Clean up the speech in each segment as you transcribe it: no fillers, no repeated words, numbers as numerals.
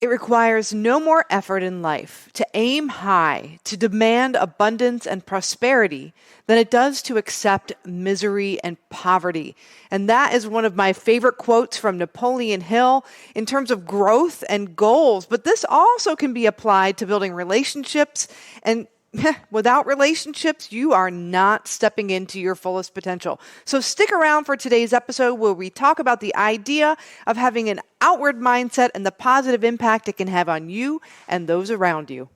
It requires no more effort in life to aim high, to demand abundance and prosperity than it does to accept misery and poverty. And that is one of my favorite quotes from Napoleon Hill in terms of growth and goals. But this also can be applied to building relationships, and without relationships, you are not stepping into your fullest potential. So stick around for today's episode where we talk about the idea of having an outward mindset and the positive impact it can have on you and those around you.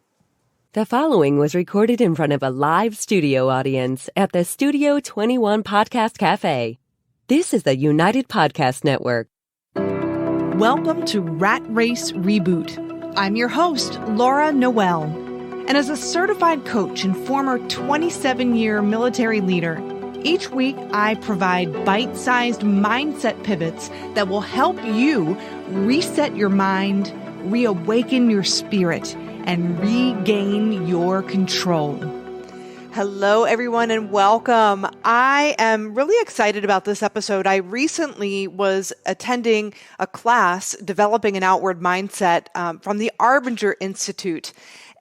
The following was recorded in front of a live studio audience at the Studio 21 Podcast Cafe. This is the United Podcast Network. Welcome to Rat Race Reboot. I'm your host, Laura Noel. And as a certified coach and former 27-year military leader, each week I provide bite-sized mindset pivots that will help you reset your mind, reawaken your spirit, and regain your control. Hello, everyone, and welcome. I am really excited about this episode. I recently was attending a class developing an outward mindset from the Arbinger Institute.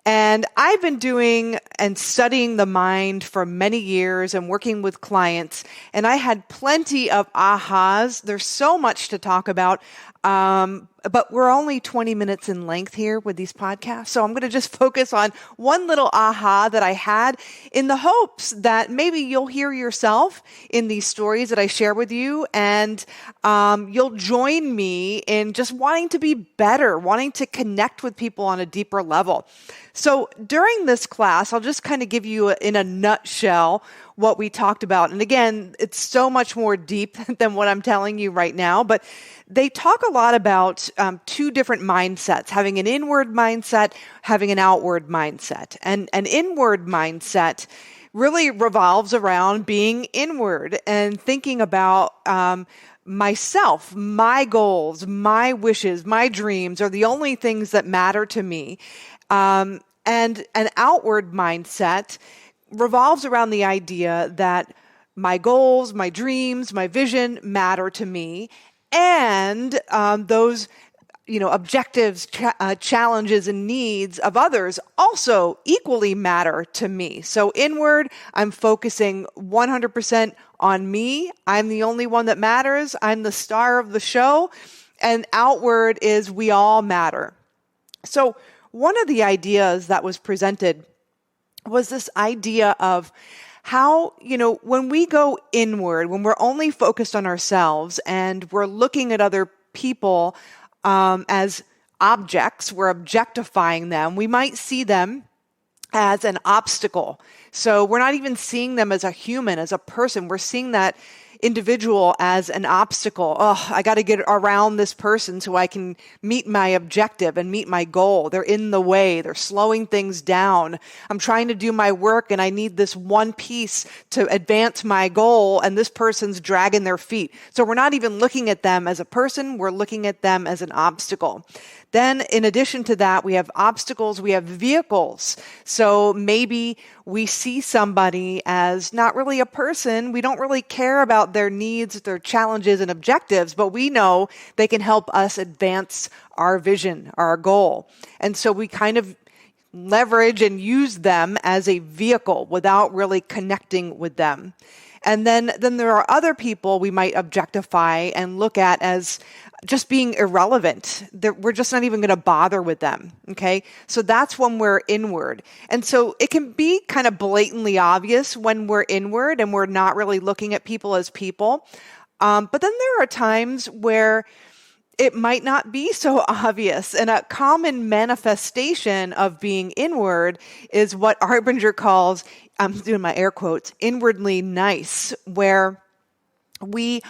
And I've been doing and studying the mind for many years and working with clients, and I had plenty of ahas. There's so much to talk about, but we're only 20 minutes in length here with these podcasts, so I'm going to just focus on one little aha that I had in the hopes that maybe you'll hear yourself in these stories that I share with you, and you'll join me in just wanting to be better, wanting to connect with people on a deeper level. So during this class, I'll just kind of give you in a nutshell what we talked about. And again, it's so much more deep than what I'm telling you right now, but they talk a lot about two different mindsets, having an inward mindset, having an outward mindset. And an inward mindset really revolves around being inward and thinking about myself, my goals, my wishes, my dreams are the only things that matter to me. And an outward mindset revolves around the idea that my goals, my dreams, my vision matter to me, and those objectives, challenges, and needs of others also equally matter to me. So inward, I'm focusing 100% on me. I'm the only one that matters. I'm the star of the show. And outward is we all matter. So one of the ideas that was presented was this idea of how, when we go inward, when we're only focused on ourselves and we're looking at other people as objects, we're objectifying them, we might see them as an obstacle. So we're not even seeing them as a human, as a person. We're seeing that individual as an obstacle. Oh, I got to get around this person so I can meet my objective and meet my goal. They're in the way. They're slowing things down. I'm trying to do my work and I need this one piece to advance my goal, and this person's dragging their feet. So we're not even looking at them as a person. We're looking at them as an obstacle. Then in addition to that, we have obstacles, we have vehicles. So maybe we see somebody as not really a person. We don't really care about their needs, their challenges and objectives, but we know they can help us advance our vision, our goal. And so we kind of leverage and use them as a vehicle without really connecting with them. And then there are other people we might objectify and look at as just being irrelevant. We're just not even going to bother with them. Okay. So that's when we're inward. And so it can be kind of blatantly obvious when we're inward and we're not really looking at people as people. But then there are times where it might not be so obvious. And a common manifestation of being inward is what Arbinger calls, I'm doing my air quotes, inwardly nice, where we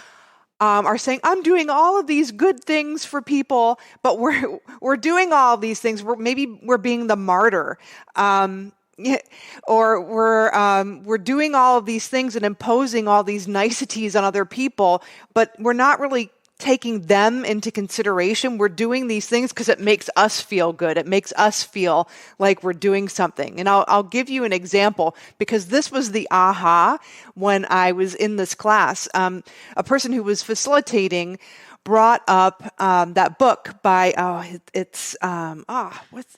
are saying, I'm doing all of these good things for people, but we're doing all of these things. Maybe we're being the martyr, or we're doing all of these things and imposing all these niceties on other people, but we're not really taking them into consideration. We're doing these things because it makes us feel good. It makes us feel like we're doing something. And I'll give you an example, because this was the aha when I was in this class. A person who was facilitating brought up that book by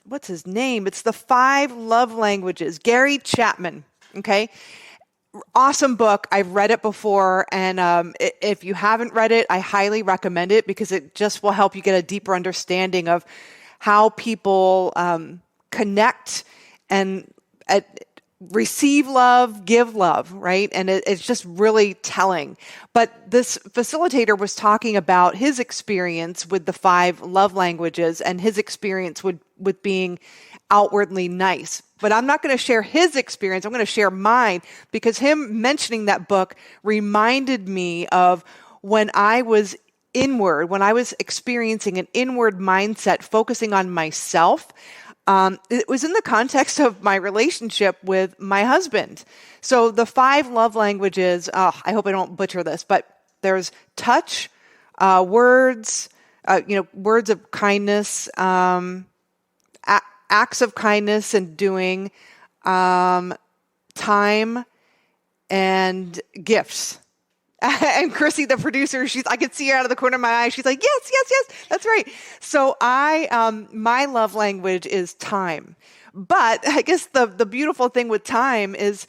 what's his name? It's The 5 Love Languages, Gary Chapman. Okay. Awesome book. I've read it before. And if you haven't read it, I highly recommend it because it just will help you get a deeper understanding of how people connect and receive love, give love, right? And it's just really telling. But this facilitator was talking about his experience with the 5 love languages and his experience with being outwardly nice. But I'm not going to share his experience. I'm going to share mine because him mentioning that book reminded me of when I was inward, when I was experiencing an inward mindset, focusing on myself. It was in the context of my relationship with my husband. So the 5 love languages, I hope I don't butcher this, but there's touch, words, words of kindness, acts of kindness and doing, time, and gifts. And Chrissy, the producer, I could see her out of the corner of my eye. She's like, yes, that's right. So my love language is time. But I guess the beautiful thing with time is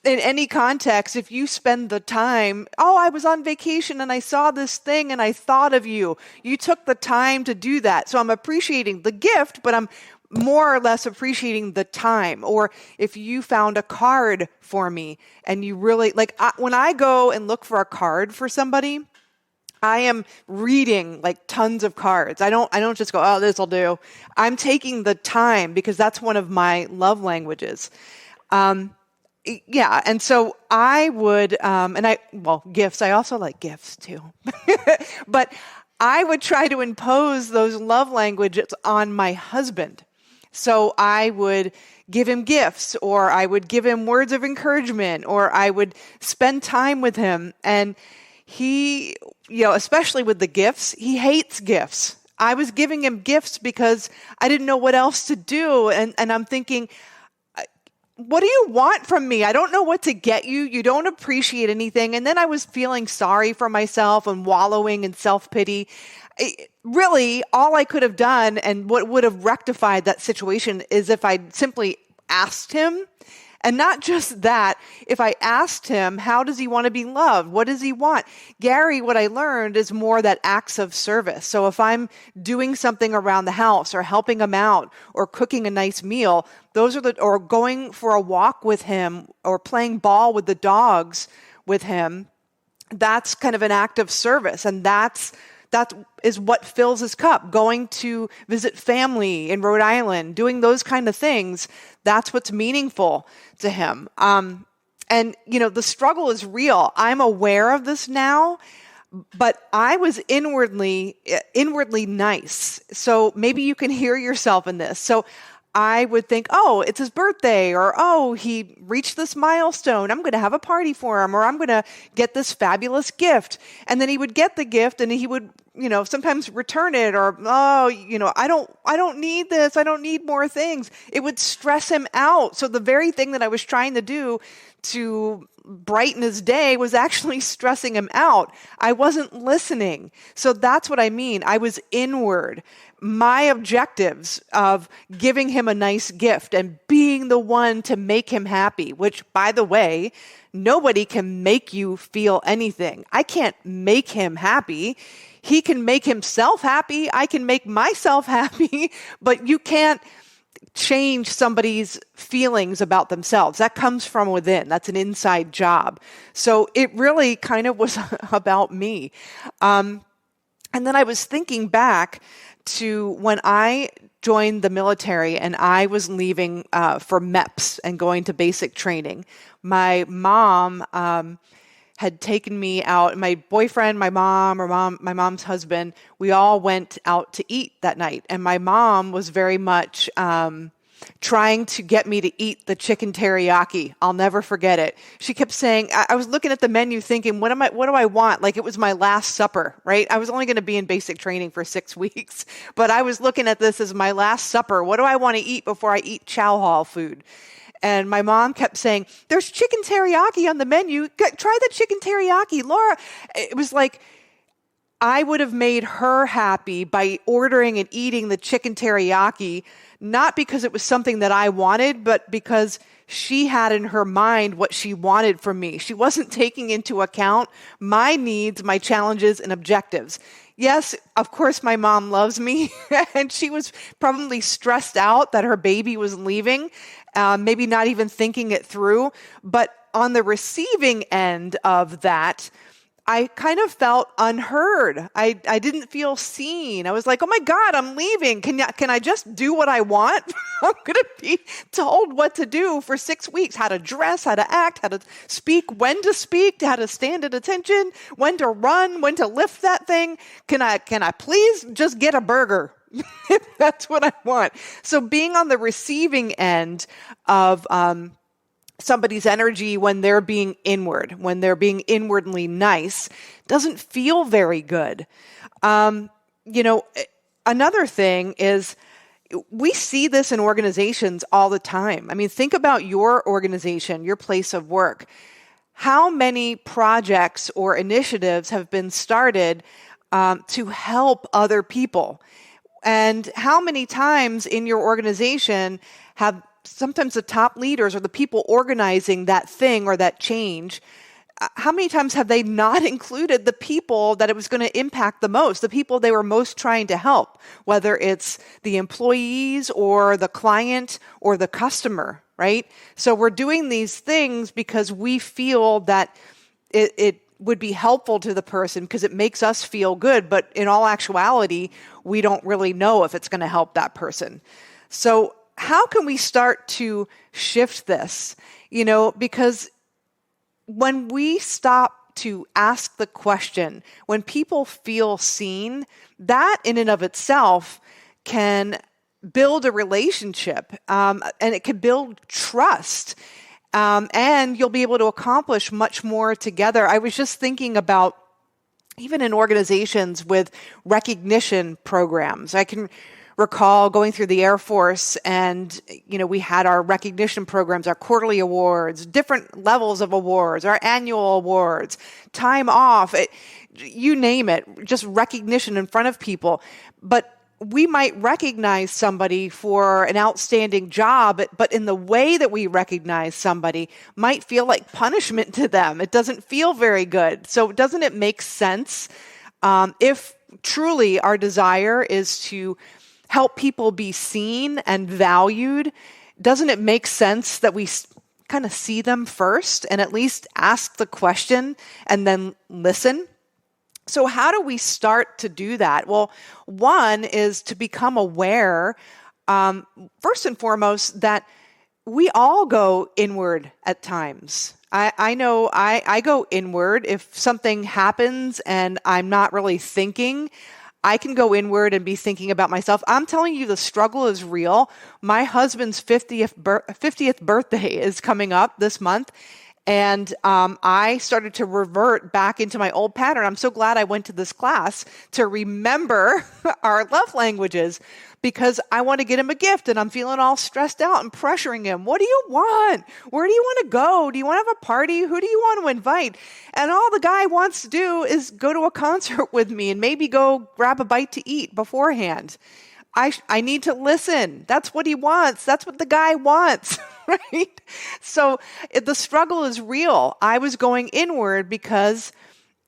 in any context, if you spend the time, I was on vacation and I saw this thing and I thought of you. You took the time to do that. So I'm appreciating the gift, but I'm more or less appreciating the time. Or if you found a card for me and you really when I go and look for a card for somebody, I am reading tons of cards. I don't just go, this'll do. I'm taking the time because that's one of my love languages. Yeah. And so I would, gifts, I also like gifts too, but I would try to impose those love languages on my husband. So I would give him gifts, or I would give him words of encouragement, or I would spend time with him. And he, especially with the gifts, he hates gifts. I was giving him gifts because I didn't know what else to do. And I'm thinking, what do you want from me? I don't know what to get you. You don't appreciate anything. And then I was feeling sorry for myself and wallowing in self-pity. Really, all I could have done and what would have rectified that situation is if I simply asked him. And not just that, if I asked him, how does he want to be loved? What does he want? Gary, what I learned is more that acts of service. So if I'm doing something around the house or helping him out or cooking a nice meal, or going for a walk with him or playing ball with the dogs with him, that's kind of an act of service. And that is what fills his cup. Going to visit family in Rhode Island, doing those kind of things, that's what's meaningful to him. And the struggle is real. I'm aware of this now, but I was inwardly nice. So maybe you can hear yourself in this. So I would think, it's his birthday, or, he reached this milestone. I'm going to have a party for him, or I'm going to get this fabulous gift. And then he would get the gift and he would, sometimes return it, or, I don't need this. I don't need more things. It would stress him out. So the very thing that I was trying to do to brighten his day was actually stressing him out. I wasn't listening. So that's what I mean. I was inward. My objectives of giving him a nice gift and being the one to make him happy, which, by the way, nobody can make you feel anything. I can't make him happy. He can make himself happy. I can make myself happy, but you can't change somebody's feelings about themselves. That comes from within. That's an inside job. So it really kind of was about me. And then I was thinking back to when I joined the military and I was leaving for MEPS and going to basic training. My mom had taken me out. My boyfriend, my mom's husband, we all went out to eat that night. And my mom was very much trying to get me to eat the chicken teriyaki. I'll never forget it. She kept saying, I was looking at the menu thinking, what do I want? Like it was my last supper, right? I was only going to be in basic training for 6 weeks, but I was looking at this as my last supper. What do I want to eat before I eat chow hall food? And my mom kept saying, there's chicken teriyaki on the menu. Try the chicken teriyaki. Laura, it was like, I would have made her happy by ordering and eating the chicken teriyaki, not because it was something that I wanted, but because she had in her mind what she wanted from me. She wasn't taking into account my needs, my challenges, and objectives. Yes, of course, my mom loves me, and she was probably stressed out that her baby was leaving, maybe not even thinking it through. But on the receiving end of that, I kind of felt unheard. I didn't feel seen. I was like, oh my God, I'm leaving. Can I just do what I want? I'm going to be told what to do for 6 weeks, how to dress, how to act, how to speak, how to stand at attention, when to run, when to lift that thing. Can I please just get a burger? If that's what I want. So being on the receiving end of, somebody's energy when they're being inward, when they're being inwardly nice, doesn't feel very good. Another thing is we see this in organizations all the time. I mean, think about your organization, your place of work. How many projects or initiatives have been started to help other people? And how many times in your organization have sometimes the top leaders or the people organizing that thing or that change, how many times have they not included the people that it was going to impact the most, the people they were most trying to help, whether it's the employees or the client or the customer, right? So we're doing these things because we feel that it would be helpful to the person because it makes us feel good. But in all actuality, we don't really know if it's going to help that person. So how can we start to shift this? Because when we stop to ask the question, when people feel seen, that in and of itself can build a relationship, and it can build trust. And you'll be able to accomplish much more together. I was just thinking about even in organizations with recognition programs. I can recall going through the Air Force and, we had our recognition programs, our quarterly awards, different levels of awards, our annual awards, time off, you name it, just recognition in front of people. But we might recognize somebody for an outstanding job, but in the way that we recognize somebody might feel like punishment to them. It doesn't feel very good. So doesn't it make sense if truly our desire is to help people be seen and valued? Doesn't it make sense that we kind of see them first and at least ask the question and then listen? So how do we start to do that? Well, one is to become aware, first and foremost, that we all go inward at times. I know I go inward. If something happens and I'm not really thinking, I can go inward and be thinking about myself. I'm telling you, the struggle is real. My husband's 50th birthday is coming up this month. And I started to revert back into my old pattern. I'm so glad I went to this class to remember our love languages because I want to get him a gift and I'm feeling all stressed out and pressuring him. What do you want? Where do you want to go? Do you want to have a party? Who do you want to invite? And all the guy wants to do is go to a concert with me and maybe go grab a bite to eat beforehand. I need to listen. That's what he wants. That's what the guy wants, right? So the struggle is real. I was going inward because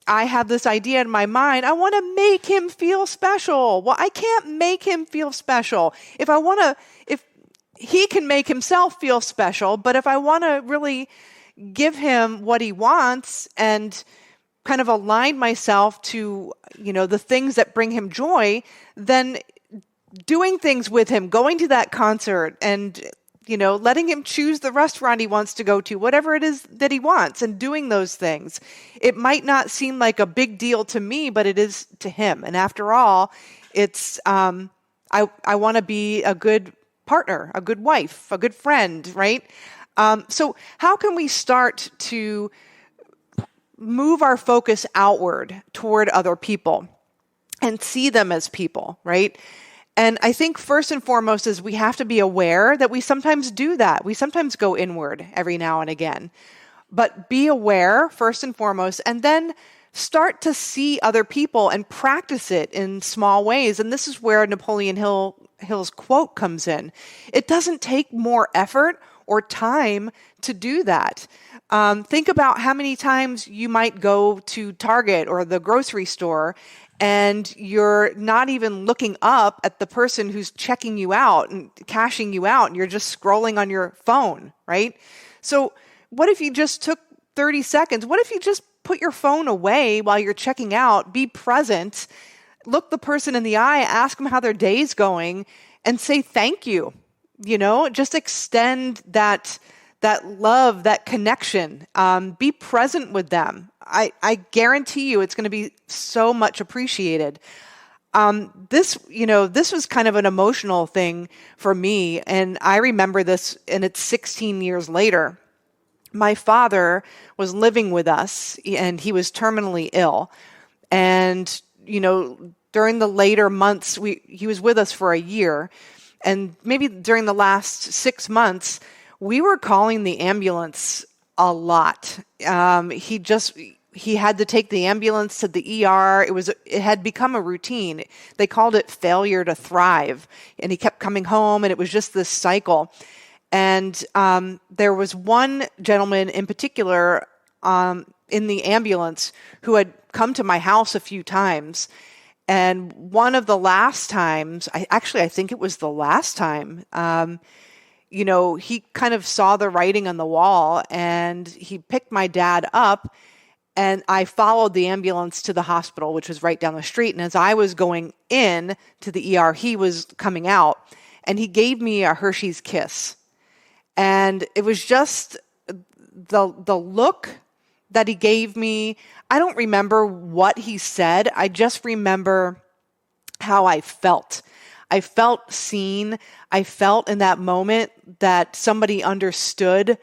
I have this idea in my mind. I want to make him feel special. Well, I can't make him feel special. If he can make himself feel special, but if I want to really give him what he wants and kind of align myself to, the things that bring him joy, then doing things with him, going to that concert and, letting him choose the restaurant he wants to go to, whatever it is that he wants, and doing those things. It might not seem like a big deal to me, but it is to him. And after all, it's, I want to be a good partner, a good wife, a good friend, right? So how can we start to move our focus outward toward other people and see them as people, right? And I think first and foremost is we have to be aware that we sometimes do that. We sometimes go inward every now and again. But be aware first and foremost, and then start to see other people and practice it in small ways. And this is where Napoleon Hill's quote comes in. It doesn't take more effort or time to do that. Think about how many times you might go to Target or the grocery store and you're not even looking up at the person who's checking you out and cashing you out, and you're just scrolling on your phone, right? So what if you just took 30 seconds? What if you just put your phone away while you're checking out, be present, look the person in the eye, ask them how their day's going, and say thank you. Just extend that love, that connection. Be present with them. I guarantee you it's going to be so much appreciated. This was kind of an emotional thing for me. And I remember this, and it's 16 years later. My father was living with us, and he was terminally ill. And, during the later months, he was with us for a year. And maybe during the last 6 months, we were calling the ambulance a lot. He had to take the ambulance to the ER. It had become a routine. They called it failure to thrive. And he kept coming home, and it was just this cycle. And there was one gentleman in particular in the ambulance who had come to my house a few times. And one of the last times, I think it was the last time, he kind of saw the writing on the wall, and he picked my dad up, and I followed the ambulance to the hospital, which was right down the street. And as I was going in to the ER, he was coming out, and he gave me a Hershey's kiss. And it was just the look that he gave me. I don't remember what he said. I just remember how I felt. I felt seen. I felt in that moment that somebody understood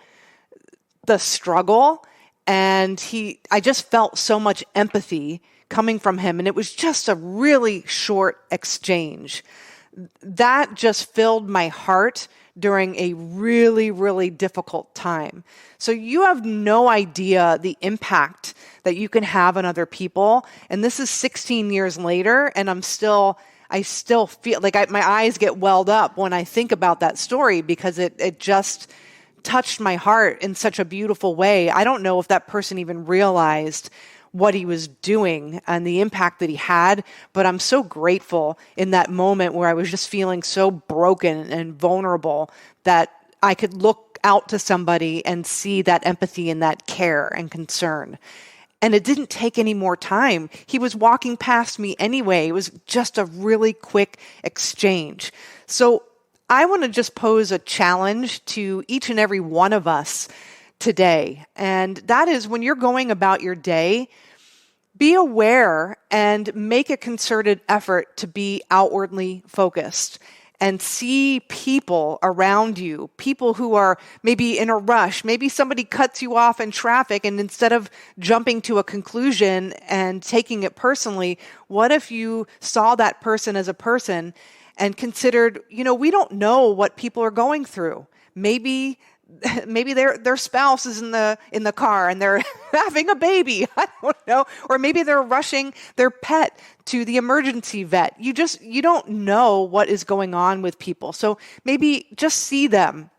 the struggle. And I just felt so much empathy coming from him. And it was just a really short exchange. That just filled my heart during a really, really difficult time. So you have no idea the impact that you can have on other people. And this is 16 years later, and I still feel like my eyes get welled up when I think about that story, because it just touched my heart in such a beautiful way. I don't know if that person even realized what he was doing and the impact that he had, but I'm so grateful in that moment where I was just feeling so broken and vulnerable that I could look out to somebody and see that empathy and that care and concern. And it didn't take any more time. He was walking past me anyway. It was just a really quick exchange. So I want to just pose a challenge to each and every one of us today. And that is, when you're going about your day, be aware and make a concerted effort to be outwardly focused and see people around you, people who are maybe in a rush. Maybe somebody cuts you off in traffic, and instead of jumping to a conclusion and taking it personally, what if you saw that person as a person and considered, we don't know what people are going through. Maybe their spouse is in the car and they're having a baby. I don't know. Or maybe they're rushing their pet to the emergency vet. You don't know what is going on with people. So maybe just see them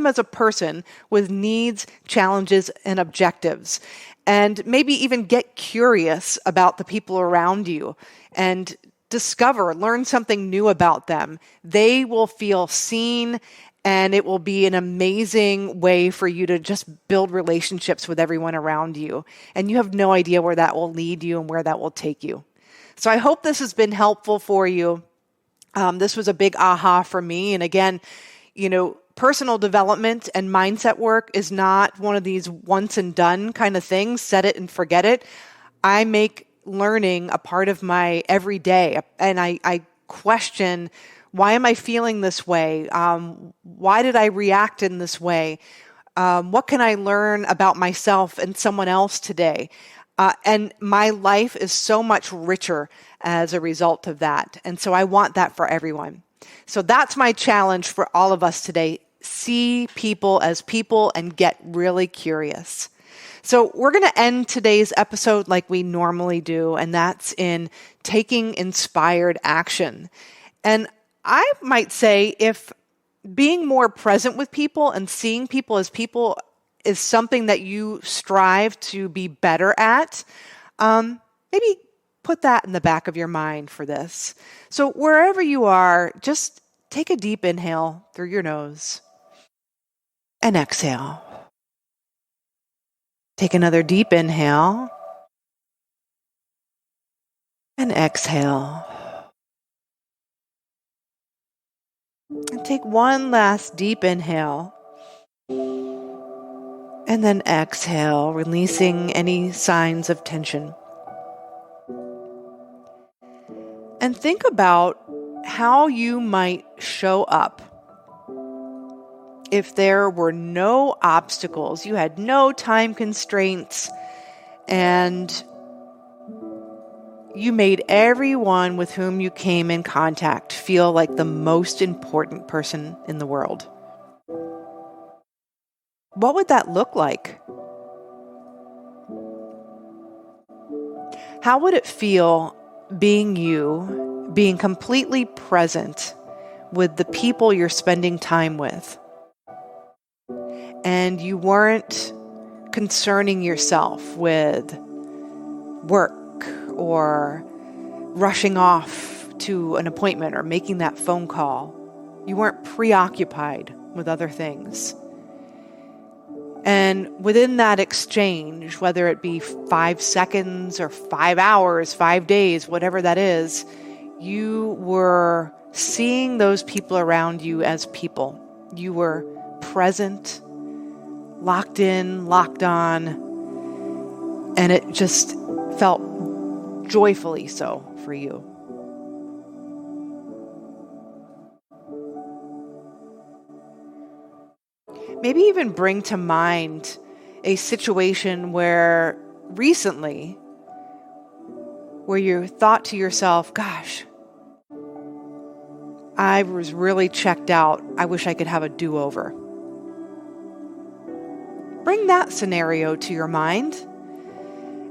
as a person with needs, challenges, and objectives. And maybe even get curious about the people around you and learn something new about them. They will feel seen, and it will be an amazing way for you to just build relationships with everyone around you. And you have no idea where that will lead you and where that will take you. So I hope this has been helpful for you. This was a big aha for me. And again, personal development and mindset work is not one of these once and done kind of things, set it and forget it. I make learning a part of my everyday, and I question, why am I feeling this way? Why did I react in this way? What can I learn about myself and someone else today? And my life is so much richer as a result of that. And so I want that for everyone. So that's my challenge for all of us today. See people as people and get really curious. So we're going to end today's episode like we normally do, and that's in taking inspired action. And I might say if being more present with people and seeing people as people is something that you strive to be better at, maybe put that in the back of your mind for this. So wherever you are, just take a deep inhale through your nose and exhale. Take another deep inhale and exhale. And take one last deep inhale and then exhale, releasing any signs of tension. And think about how you might show up if there were no obstacles, you had no time constraints, and you made everyone with whom you came in contact feel like the most important person in the world. What would that look like? How would it feel being you, being completely present with the people you're spending time with? And you weren't concerning yourself with work or rushing off to an appointment or making that phone call. You weren't preoccupied with other things. And within that exchange, whether it be 5 seconds or 5 hours, 5 days, whatever that is, you were seeing those people around you as people. You were present, locked in, locked on, and it just felt joyfully so for you. Maybe even bring to mind a situation where recently, where you thought to yourself, gosh, I was really checked out. I wish I could have a do-over. Bring that scenario to your mind.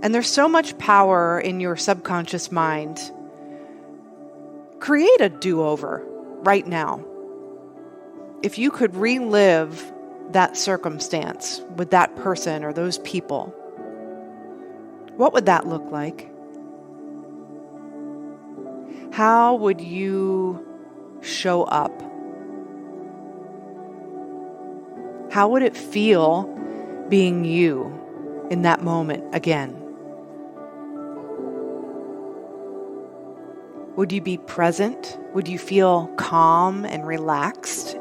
And there's so much power in your subconscious mind. Create a do-over right now. If you could relive that circumstance with that person or those people, what would that look like? How would you show up? How would it feel being you in that moment again? Would you be present? Would you feel calm and relaxed?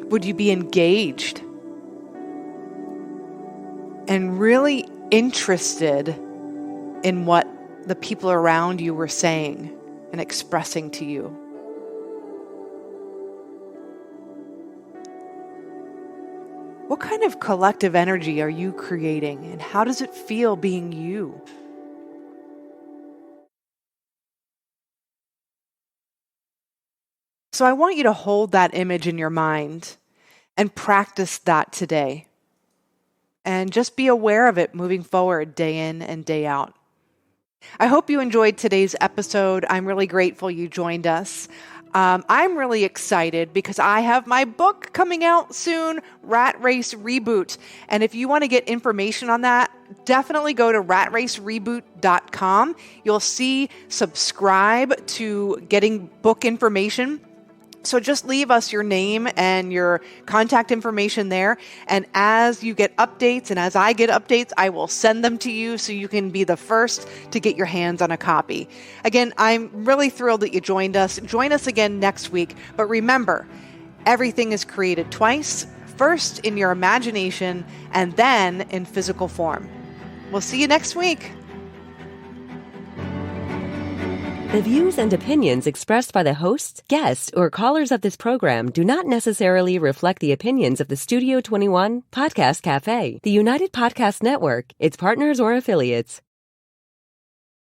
Would you be engaged and really interested in what the people around you were saying and expressing to you? What kind of collective energy are you creating, and how does it feel being you? So I want you to hold that image in your mind and practice that today. And just be aware of it moving forward, day in and day out. I hope you enjoyed today's episode. I'm really grateful you joined us. I'm really excited because I have my book coming out soon, Rat Race Reboot. And if you want to get information on that, definitely go to ratracereboot.com. You'll see subscribe to getting book information. So just leave us your name and your contact information there. And as you get updates and as I get updates, I will send them to you so you can be the first to get your hands on a copy. Again, I'm really thrilled that you joined us. Join us again next week. But remember, everything is created twice, first in your imagination and then in physical form. We'll see you next week. The views and opinions expressed by the hosts, guests, or callers of this program do not necessarily reflect the opinions of the Studio 21 Podcast Cafe, the United Podcast Network, its partners, or affiliates.